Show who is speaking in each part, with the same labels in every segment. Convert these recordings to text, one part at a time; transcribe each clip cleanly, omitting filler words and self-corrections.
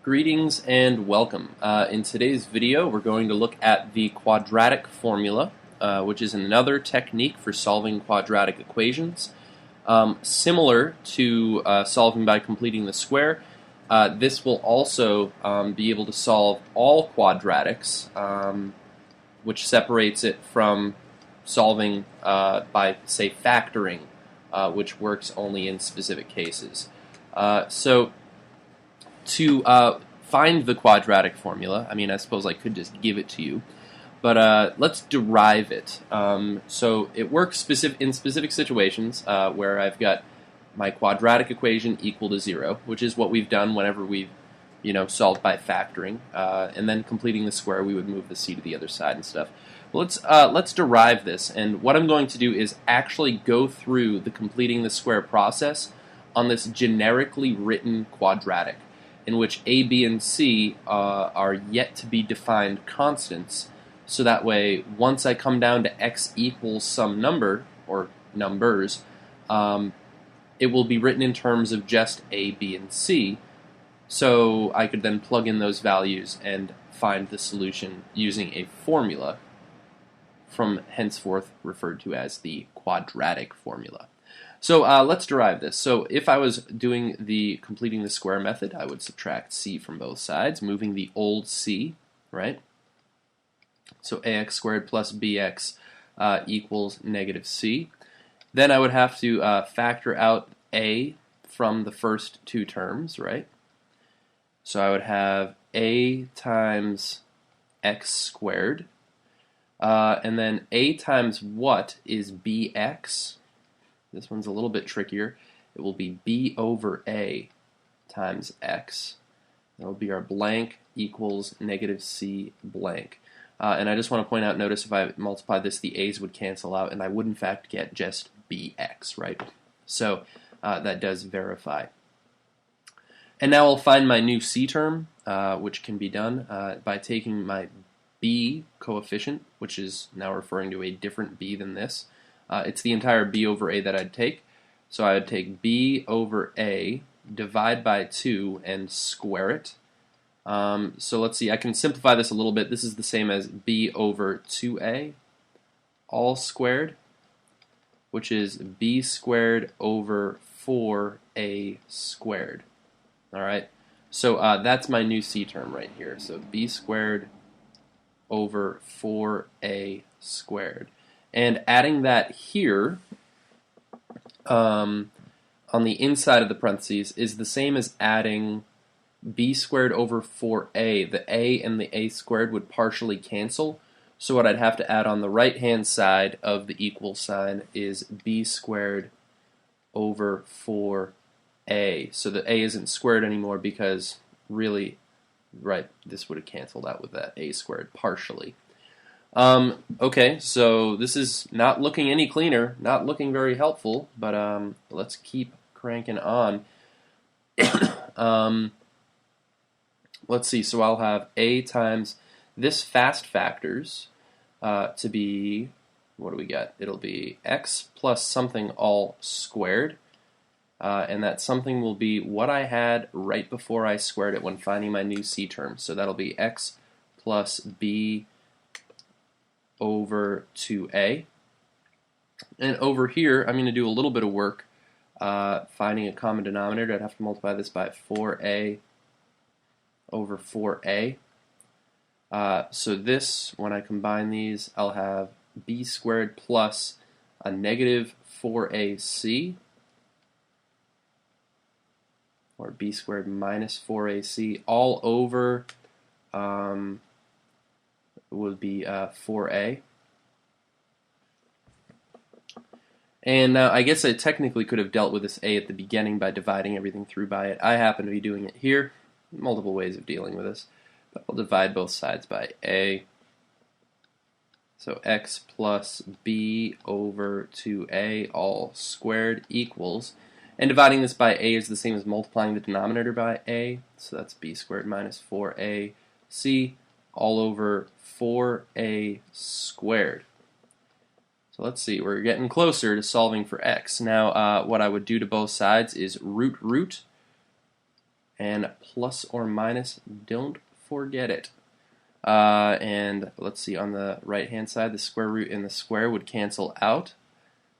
Speaker 1: Greetings and welcome. In today's video, we're going to look at the quadratic formula, which is another technique for solving quadratic equations. Similar to solving by completing the square, this will also be able to solve all quadratics, which separates it from solving by, say, factoring, which works only in specific cases. To find the quadratic formula, I suppose I could just give it to you, but let's derive it. So it works in specific situations where I've got my quadratic equation equal to 0, which is what we've done whenever we've solved by factoring, and then completing the square, we would move the c to the other side and stuff. Well, let's derive this, and what I'm going to do is actually go through the completing the square process on this generically written quadratic, in which a, b, and c are yet to be defined constants, so that way once I come down to x equals some number, or numbers, it will be written in terms of just a, b, and c, so I could then plug in those values and find the solution using a formula from henceforth referred to as the quadratic formula. So let's derive this. So if I was doing the completing the square method, I would subtract c from both sides, moving the old c, right? So ax squared plus bx equals negative c. Then I would have to factor out a from the first two terms, right? So I would have a times x squared, and then a times what is bx? This one's a little bit trickier. It will be b over a times x. That will be our blank equals negative c blank. And I just want to point out, notice if I multiply this, the a's would cancel out, and I would in fact get just bx, right? So that does verify. And now I'll find my new c term, which can be done by taking my b coefficient, which is now referring to a different b than this. It's the entire b over a that I'd take. So I would take b over a, divide by 2, and square it. So let's see, I can simplify this a little bit. This is the same as b over 2a, all squared, which is b squared over 4a squared. All right, so that's my new c term right here. So b squared over 4a squared. And adding that here on the inside of the parentheses is the same as adding b squared over 4a. The a and the a squared would partially cancel, so what I'd have to add on the right-hand side of the equal sign is b squared over 4a. So the a isn't squared anymore because really, right, this would have canceled out with that a squared partially. Okay, so this is not looking any cleaner, not looking very helpful, but let's keep cranking on. Let's see, so I'll have a times this fast factors to be, what do we got? It'll be x plus something all squared, and that something will be what I had right before I squared it when finding my new c term. So that'll be x plus b over 2a. And over here, I'm going to do a little bit of work finding a common denominator. I'd have to multiply this by 4a over 4a. So this, when I combine these, I'll have b squared plus a negative 4ac, or b squared minus 4ac, all over would be 4a. And now I guess I technically could have dealt with this a at the beginning by dividing everything through by it. I happen to be doing it here. Multiple ways of dealing with this. But I'll divide both sides by a. So x plus b over 2a all squared equals, and dividing this by a is the same as multiplying the denominator by a, so that's b squared minus 4ac all over 4a squared. So let's see, we're getting closer to solving for x. Now what I would do to both sides is root and plus or minus, don't forget it. And let's see, on the right-hand side, the square root and the square would cancel out,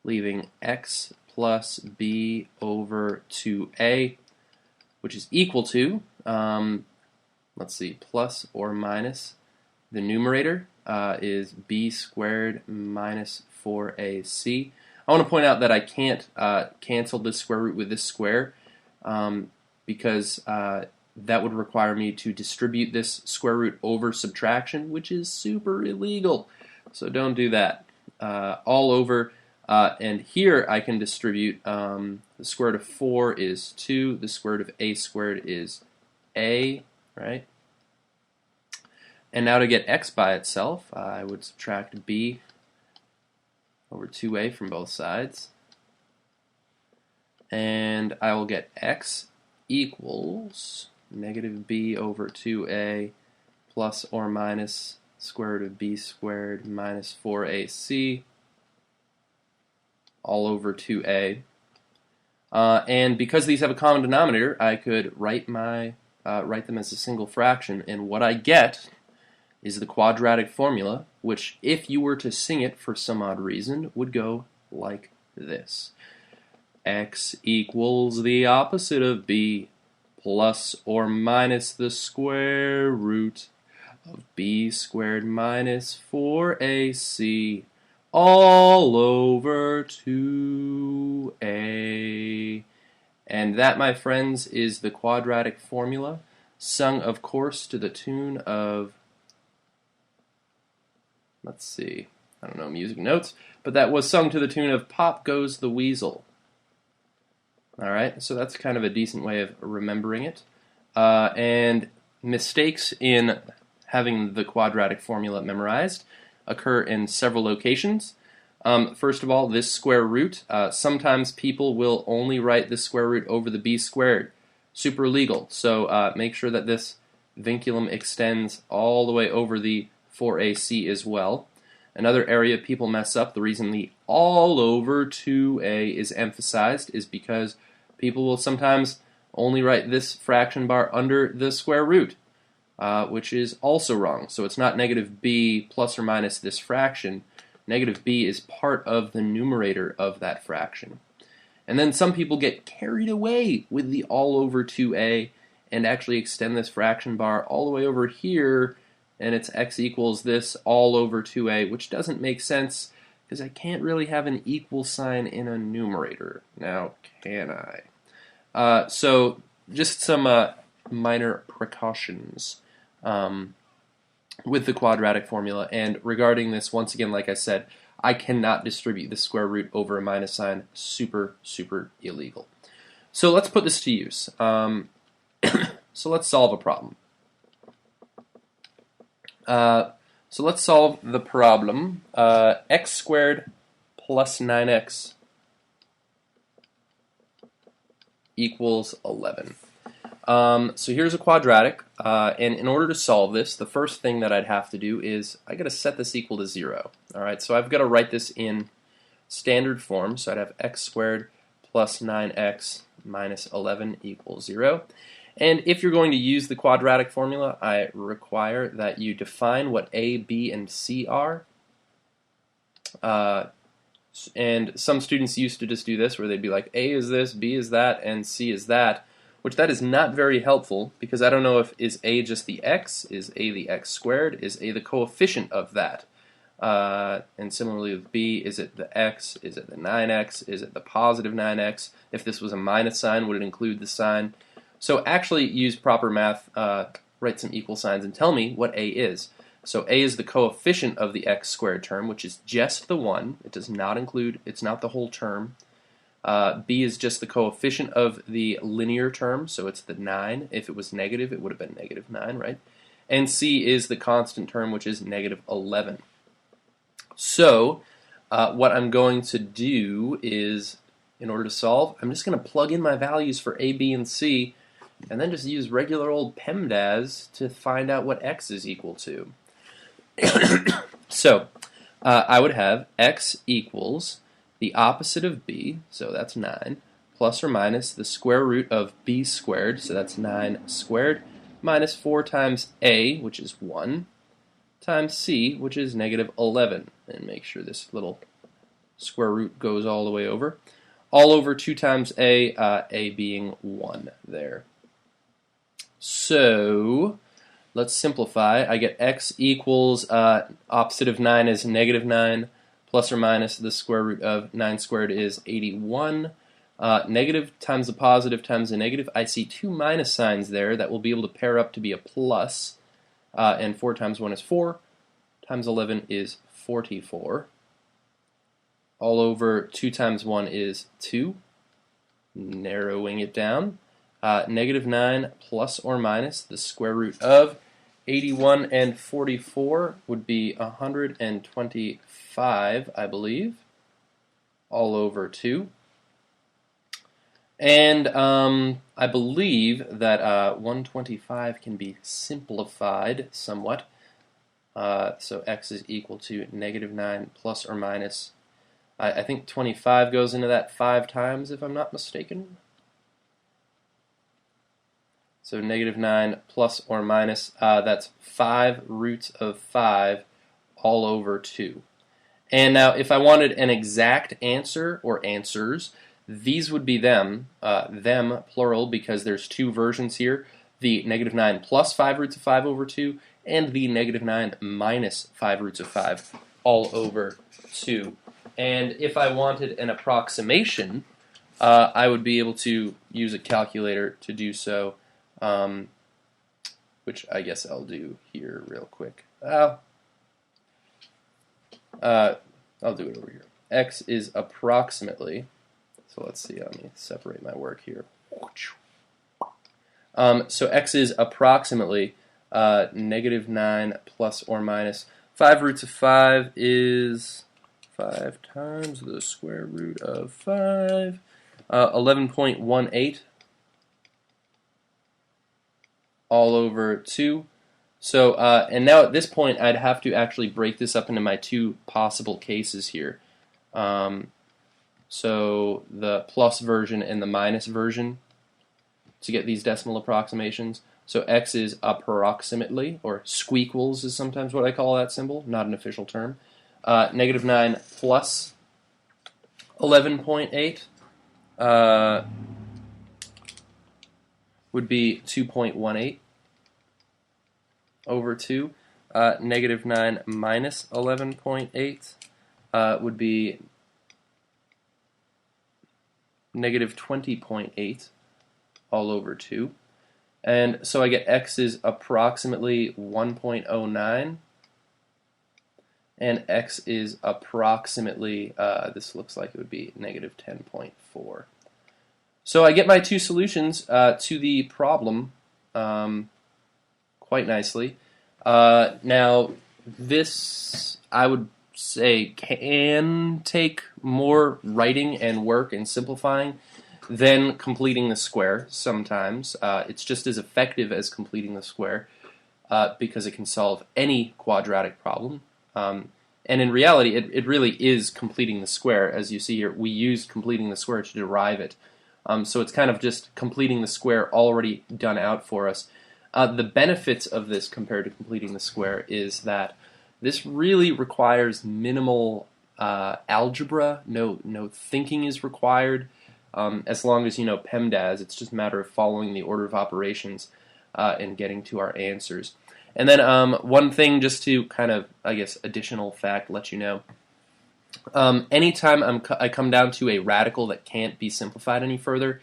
Speaker 1: leaving x plus b over 2a, which is equal to, let's see, plus or minus, the numerator is b squared minus 4ac. I want to point out that I can't cancel this square root with this square because that would require me to distribute this square root over subtraction, which is super illegal. So don't do that. All over, and here I can distribute the square root of 4 is 2, the square root of a squared is a, right? And now to get x by itself, I would subtract b over 2a from both sides. And I will get x equals negative b over 2a plus or minus square root of b squared minus 4ac all over 2a. And because these have a common denominator, I could write them as a single fraction, and what I get is the quadratic formula, which, if you were to sing it for some odd reason, would go like this. X equals the opposite of b plus or minus the square root of b squared minus 4ac all over 2a. And that, my friends, is the quadratic formula, sung, of course, to the tune of, let's see, I don't know music notes, but that was sung to the tune of Pop Goes the Weasel. Alright, so that's kind of a decent way of remembering it. And mistakes in having the quadratic formula memorized occur in several locations. First of all, this square root. Sometimes people will only write the square root over the b squared. Super illegal. So make sure that this vinculum extends all the way over the 4ac as well. Another area people mess up, the reason the all over 2a is emphasized is because people will sometimes only write this fraction bar under the square root, which is also wrong. So it's not negative b plus or minus this fraction. Negative b is part of the numerator of that fraction. And then some people get carried away with the all over 2a and actually extend this fraction bar all the way over here, and it's x equals this all over 2a, which doesn't make sense because I can't really have an equal sign in a numerator. Now, can I? So just some minor precautions with the quadratic formula. And regarding this, once again, like I said, I cannot distribute the square root over a minus sign. Super, super illegal. So let's put this to use. So let's solve a problem. So let's solve the problem. X squared plus 9x equals 11. So here's a quadratic, and in order to solve this, the first thing that I'd have to do is I got to set this equal to 0. All right, so I've got to write this in standard form. So I'd have x squared plus 9x minus 11 equals 0. And if you're going to use the quadratic formula, I require that you define what a, b, and c are. And some students used to just do this, where they'd be like, a is this, b is that, and c is that, which that is not very helpful, because I don't know if is a just the x, is a the x squared, is a the coefficient of that. And similarly with b, is it the x, is it the 9x, is it the positive 9x? If this was a minus sign, would it include the sign? So actually use proper math, write some equal signs, and tell me what a is. So a is the coefficient of the x squared term, which is just the 1. It does not include, it's not the whole term. B is just the coefficient of the linear term, so it's the 9. If it was negative, it would have been negative 9, right? And c is the constant term, which is negative 11. So what I'm going to do is, in order to solve, I'm just going to plug in my values for a, b, and c, and then just use regular old PEMDAS to find out what x is equal to. So I would have x equals the opposite of b, so that's 9, plus or minus the square root of b squared, so that's 9 squared, minus 4 times a, which is 1, times c, which is negative 11. And make sure this little square root goes all the way over. All over 2 times a being 1 there. So let's simplify. I get x equals, opposite of 9 is negative 9, plus or minus the square root of 9 squared is 81. Negative times a positive times a negative. I see 2 minus signs there that will be able to pair up to be a plus. And 4 times 1 is 4, times 11 is 44. All over 2 times 1 is 2. Narrowing it down. Negative 9 plus or minus the square root of 81 and 44 would be 125, I believe, all over 2. And I believe that 125 can be simplified somewhat. So x is equal to negative 9 plus or minus, I think 25 goes into that 5 times, if I'm not mistaken. So negative 9 plus or minus, that's 5 roots of 5 all over 2. And now if I wanted an exact answer or answers, these would be them plural, because there's 2 versions here, the negative 9 plus 5 roots of 5 over 2, and the negative 9 minus 5 roots of 5 all over 2. And if I wanted an approximation, I would be able to use a calculator to do so, which I guess I'll do here real quick. I'll do it over here. X is approximately, so let's see, let me separate my work here. So x is approximately negative 9 plus or minus 5 roots of 5 is 5 times the square root of 5, 11.18 all over 2. So, and now at this point I'd have to actually break this up into my 2 possible cases here. So the plus version and the minus version to get these decimal approximations. So x is approximately, or squeakles is sometimes what I call that symbol, not an official term. Negative 9 plus 11.8 would be 2.18 over 2. Negative 9 minus 11.8 would be negative 20.8 all over 2. And so I get x is approximately 1.09, and x is approximately, this looks like it would be negative 10.4. So I get my 2 solutions to the problem quite nicely. Now, this, I would say, can take more writing and work and simplifying than completing the square sometimes. It's just as effective as completing the square because it can solve any quadratic problem. And in reality, it really is completing the square. As you see here, we used completing the square to derive it. So it's kind of just completing the square already done out for us. The benefits of this compared to completing the square is that this really requires minimal algebra. No thinking is required. As long as you know PEMDAS, it's just a matter of following the order of operations and getting to our answers. And then one thing just to kind of, I guess, additional fact, let you know. Anytime I come down to a radical that can't be simplified any further,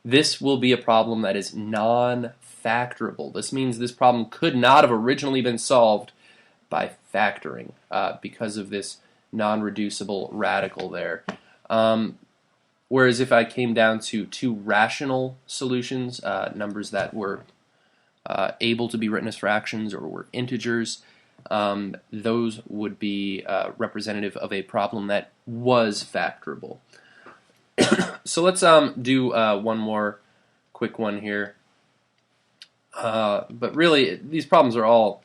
Speaker 1: this will be a problem that is non-factorable. This means this problem could not have originally been solved by factoring because of this non-reducible radical there. Whereas if I came down to 2 rational solutions, numbers that were able to be written as fractions or were integers, those would be representative of a problem that was factorable. So let's do one more quick one here. But really, these problems are all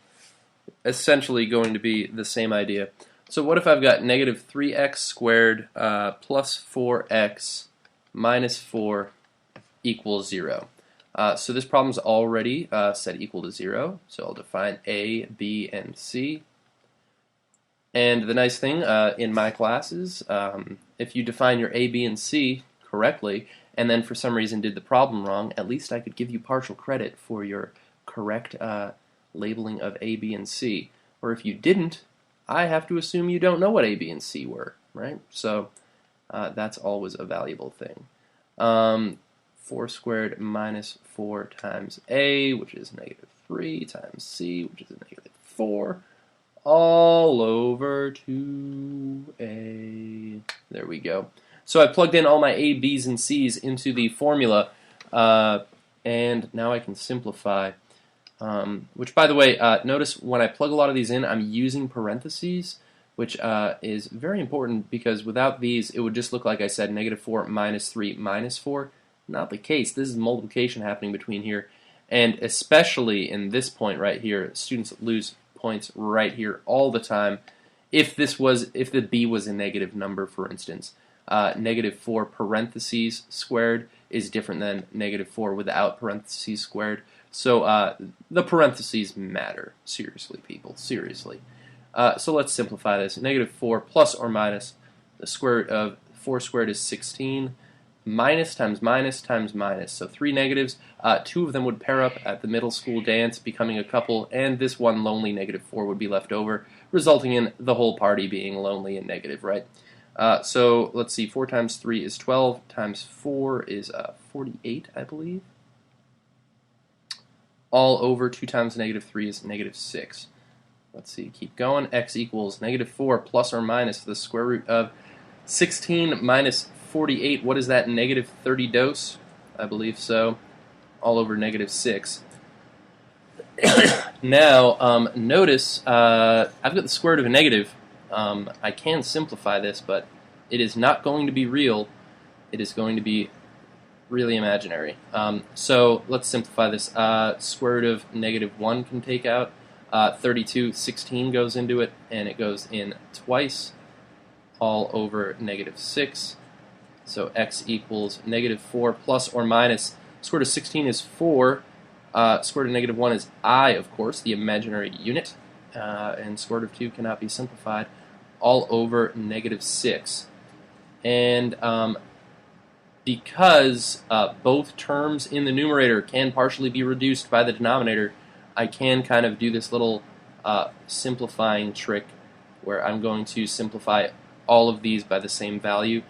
Speaker 1: essentially going to be the same idea. So what if I've got negative 3x squared plus 4x minus 4 equals 0. So this problem's already set equal to 0, so I'll define A, B, and C. And the nice thing in my classes, if you define your A, B, and C correctly, and then for some reason did the problem wrong, at least I could give you partial credit for your correct labeling of A, B, and C. Or if you didn't, I have to assume you don't know what A, B, and C were, right? So that's always a valuable thing. 4 squared minus 4 times A, which is negative 3, times C, which is a negative 4, all over 2A. There we go. So I plugged in all my A, B's, and C's into the formula, and now I can simplify. Which, by the way, notice when I plug a lot of these in, I'm using parentheses, which is very important because without these, it would just look like I said negative 4 minus 3 minus 4. Not the case. This is multiplication happening between here, and especially in this point right here, students lose points right here all the time. If the B was a negative number, for instance, negative 4 parentheses squared is different than negative 4 without parentheses squared. So the parentheses matter. Seriously, people. Seriously. So let's simplify this. Negative 4 plus or minus the square root of 4 squared is 16. Minus times minus times minus. So 3 negatives. 2 of them would pair up at the middle school dance, becoming a couple, and this one lonely negative 4 would be left over, resulting in the whole party being lonely and negative, right? So let's see. 4 times 3 is 12. Times 4 is 48, I believe. All over 2 times negative 3 is negative 6. Let's see, keep going. X equals negative 4 plus or minus the square root of 16 minus 48. What is that, negative 30 dose? I believe so. All over negative 6. Now, notice I've got the square root of a negative. I can simplify this, but it is not going to be real. It is going to be really imaginary. So let's simplify this. Square root of negative 1 can take out. 32, 16 goes into it, and it goes in twice, all over negative 6. So x equals negative 4 plus or minus. Square root of 16 is 4. Square root of negative 1 is I, of course, the imaginary unit. And square root of 2 cannot be simplified. All over negative 6. And because both terms in the numerator can partially be reduced by the denominator, I can kind of do this little simplifying trick where I'm going to simplify all of these by the same value,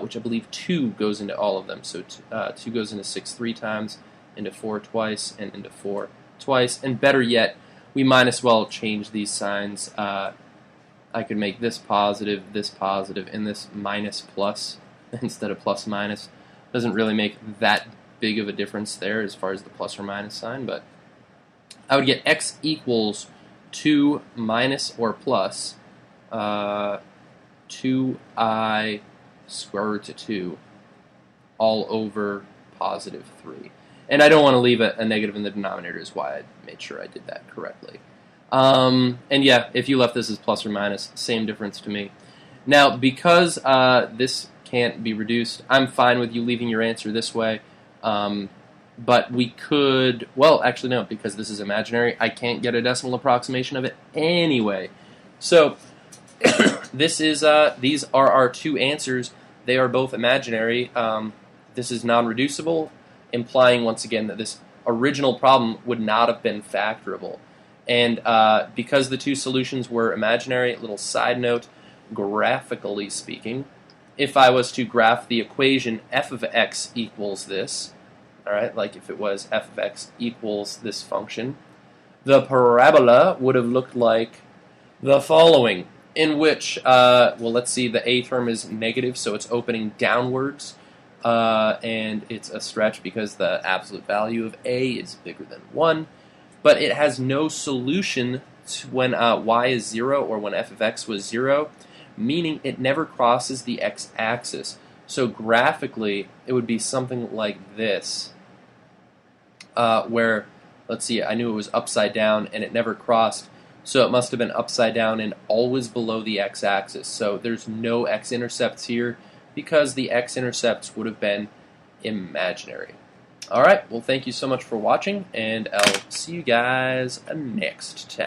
Speaker 1: which I believe 2 goes into all of them. So 2 goes into 6 3 times, into 4 twice, and into 4 twice. And better yet, we might as well change these signs. I could make this positive, and this minus plus instead of plus minus. Doesn't really make that big of a difference there as far as the plus or minus sign, but I would get x equals 2 minus or plus 2i square root of 2 all over positive 3. And I don't want to leave a negative in the denominator is why I made sure I did that correctly. And yeah, if you left this as plus or minus, same difference to me. Now, because this can't be reduced, I'm fine with you leaving your answer this way. But we could, well, actually no, because this is imaginary, I can't get a decimal approximation of it anyway. So this is these are our two answers. They are both imaginary. This is non-reducible, implying once again that this original problem would not have been factorable. And because the two solutions were imaginary, little side note, graphically speaking, if I was to graph the equation f of x equals this, all right, like if it was f of x equals this function, the parabola would have looked like the following, in which, well, let's see, the a term is negative, so it's opening downwards, and it's a stretch because the absolute value of a is bigger than 1, but it has no solution to when y is 0 or when f of x was 0, meaning it never crosses the x-axis. So graphically, it would be something like this, where, let's see, I knew it was upside down and it never crossed, so it must have been upside down and always below the x-axis. So there's no x-intercepts here, because the x-intercepts would have been imaginary. Alright, well thank you so much for watching, and I'll see you guys next time.